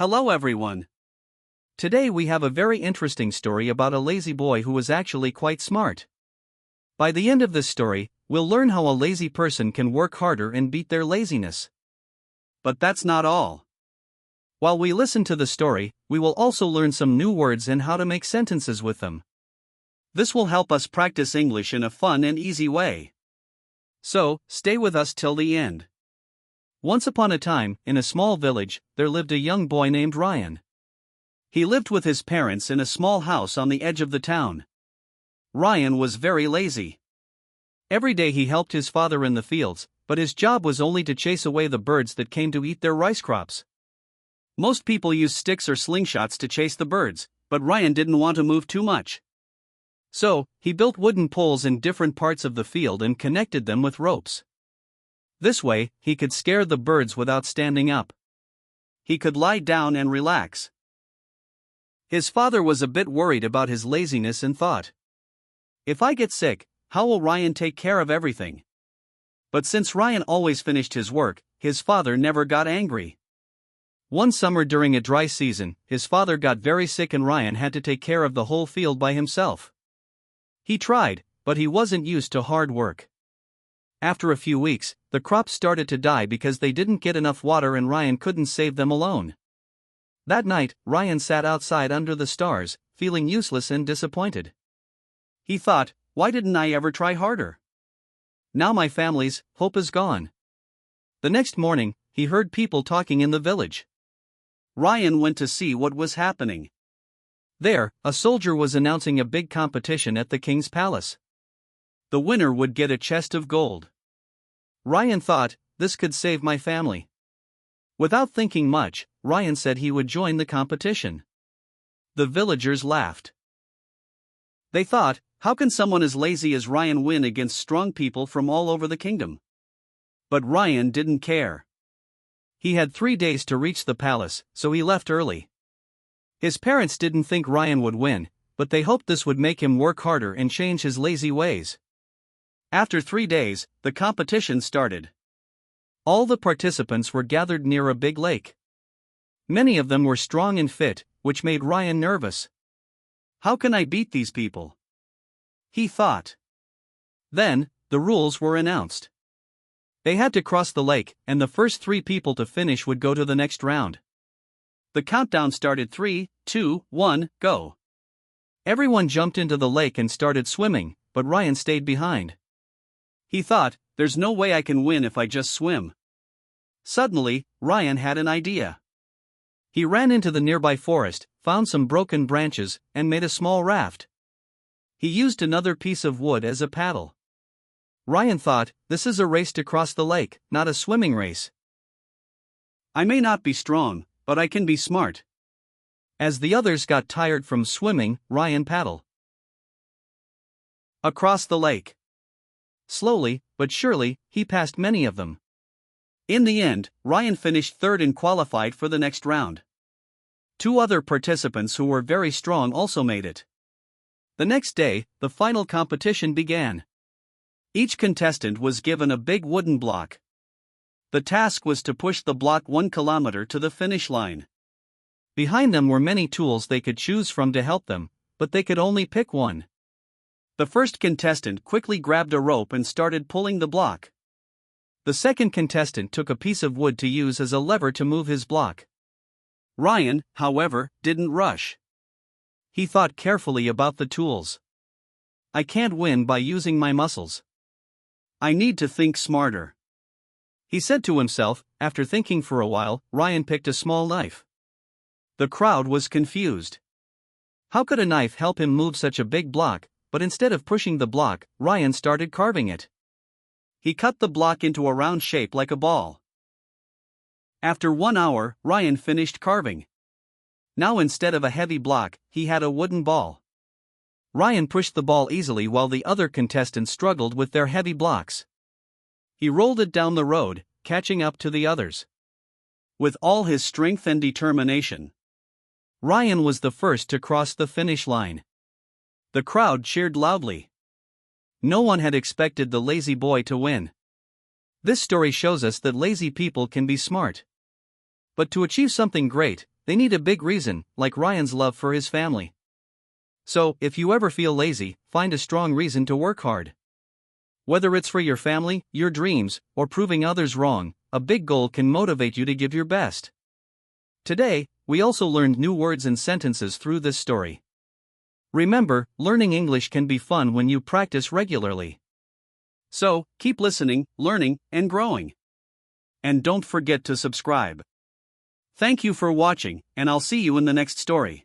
Hello everyone. Today we have a very interesting story about a lazy boy who was actually quite smart. By the end of this story, we'll learn how a lazy person can work harder and beat their laziness. But that's not all. While we listen to the story, we will also learn some new words and how to make sentences with them. This will help us practice English in a fun and easy way. So, stay with us till the end. Once upon a time, in a small village, there lived a young boy named Ryan. He lived with his parents in a small house on the edge of the town. Ryan was very lazy. Every day he helped his father in the fields, but his job was only to chase away the birds that came to eat their rice crops. Most people use sticks or slingshots to chase the birds, but Ryan didn't want to move too much. So, he built wooden poles in different parts of the field and connected them with ropes. This way, he could scare the birds without standing up. He could lie down and relax. His father was a bit worried about his laziness and thought, "If I get sick, how will Ryan take care of everything?" But since Ryan always finished his work, his father never got angry. One summer during a dry season, his father got very sick and Ryan had to take care of the whole field by himself. He tried, but he wasn't used to hard work. After a few weeks, the crops started to die because they didn't get enough water and Ryan couldn't save them alone. That night, Ryan sat outside under the stars, feeling useless and disappointed. He thought, "Why didn't I ever try harder? Now my family's hope is gone." The next morning, he heard people talking in the village. Ryan went to see what was happening. There, a soldier was announcing a big competition at the king's palace. The winner would get a chest of gold. Ryan thought, "This could save my family." Without thinking much, Ryan said he would join the competition. The villagers laughed. They thought, how can someone as lazy as Ryan win against strong people from all over the kingdom? But Ryan didn't care. He had 3 days to reach the palace, so he left early. His parents didn't think Ryan would win, but they hoped this would make him work harder and change his lazy ways. After 3 days, the competition started. All the participants were gathered near a big lake. Many of them were strong and fit, which made Ryan nervous. How can I beat these people? He thought. Then, the rules were announced. They had to cross the lake, and the first 3 people to finish would go to the next round. The countdown started 3, 2, 1, go. Everyone jumped into the lake and started swimming, but Ryan stayed behind. He thought, "There's no way I can win if I just swim." Suddenly, Ryan had an idea. He ran into the nearby forest, found some broken branches, and made a small raft. He used another piece of wood as a paddle. Ryan thought, "This is a race to cross the lake, not a swimming race. I may not be strong, but I can be smart." As the others got tired from swimming, Ryan paddled across the lake. Slowly, but surely, he passed many of them. In the end, Ryan finished third and qualified for the next round. 2 other participants who were very strong also made it. The next day, the final competition began. Each contestant was given a big wooden block. The task was to push the block 1 kilometer to the finish line. Behind them were many tools they could choose from to help them, but they could only pick one. The first contestant quickly grabbed a rope and started pulling the block. The second contestant took a piece of wood to use as a lever to move his block. Ryan, however, didn't rush. He thought carefully about the tools. "I can't win by using my muscles. I need to think smarter," he said to himself. After thinking for a while, Ryan picked a small knife. The crowd was confused. How could a knife help him move such a big block? But instead of pushing the block, Ryan started carving it. He cut the block into a round shape like a ball. After 1 hour, Ryan finished carving. Now instead of a heavy block, he had a wooden ball. Ryan pushed the ball easily while the other contestants struggled with their heavy blocks. He rolled it down the road, catching up to the others. With all his strength and determination, Ryan was the first to cross the finish line. The crowd cheered loudly. No one had expected the lazy boy to win. This story shows us that lazy people can be smart. But to achieve something great, They need a big reason, like Ryan's love for his family. So, if you ever feel lazy, find a strong reason to work hard. Whether it's for your family, your dreams, or proving others wrong, a big goal can motivate you to give your best. Today, we also learned new words and sentences through this story. Remember, learning English can be fun when you practice regularly. So, keep listening, learning, and growing. And don't forget to subscribe. Thank you for watching, and I'll see you in the next story.